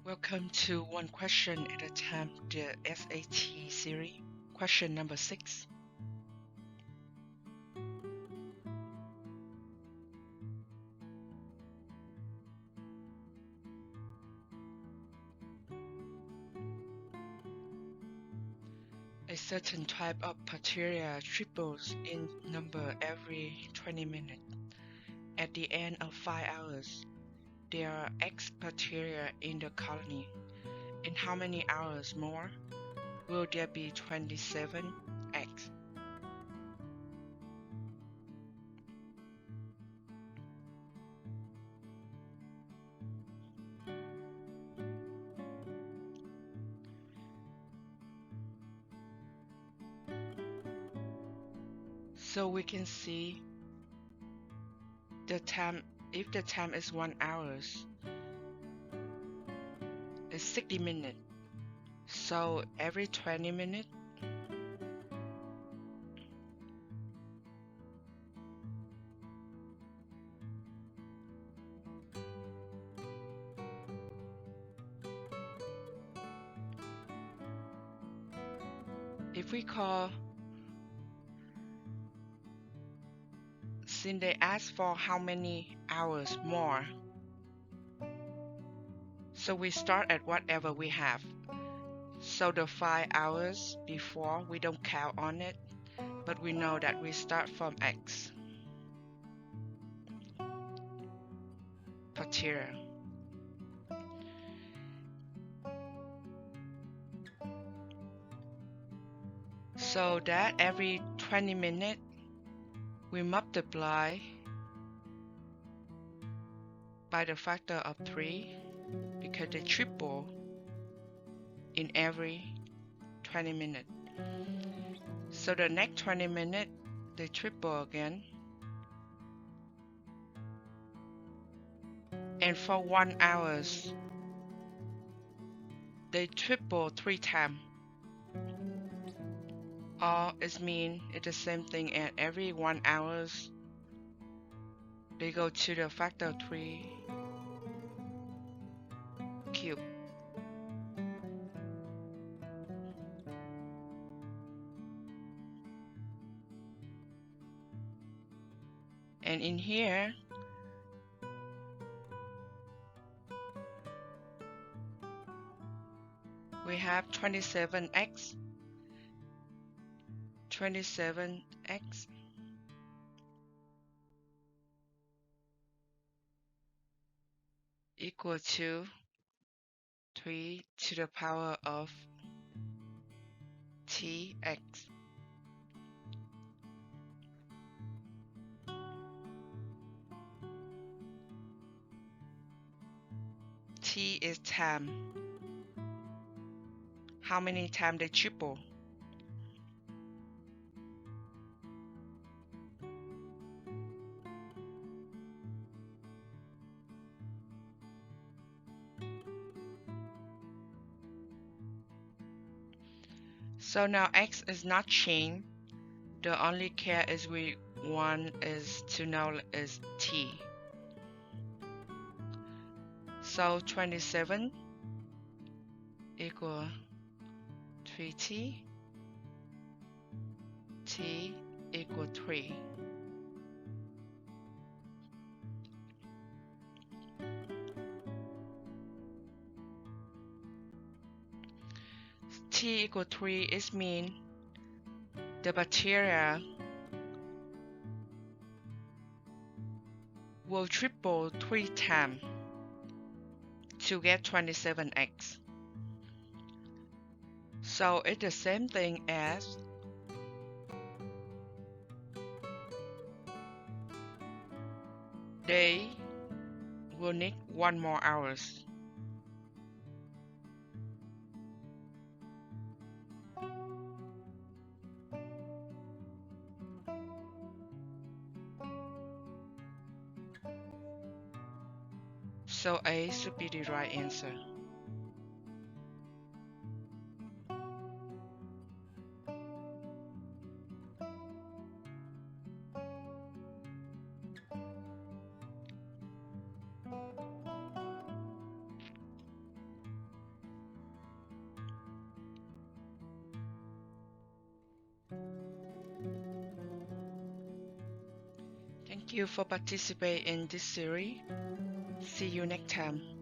Welcome to One Question at a Time, the SAT series. Question number 6. A certain type of bacteria triples in number every 20 minutes. At the end of 5 hours, there are X bacteria in the colony. In how many hours more will there be 27 X? So we can see the time, if the time is 1 hour, it's 60 minutes. So every 20 minutes, if we call, since they ask for how many hours more, so we start at whatever we have. So the 5 hours before, we don't count on it, but we know that we start from X bacteria. So that every 20 minutes, we multiply by the factor of 3 because they triple in every 20 minutes. So the next 20 minutes, they triple again. And for 1 hour, they triple 3 times. Or it means it's the same thing at every 1 hour, they go to the factor 3 cube. And in here, we have 27x. 27x equal to 3 to the power of tx. T is time. How many times they triple? So now X is not changed. The only care is we want is to know is T. So 27 equal 3t, t equal 3. T equal 3 is mean the bacteria will triple 3 times to get 27x. So it's the same thing as they will need 1 more hours. So A should be the right answer. Thank you for participating in this series. See you next time.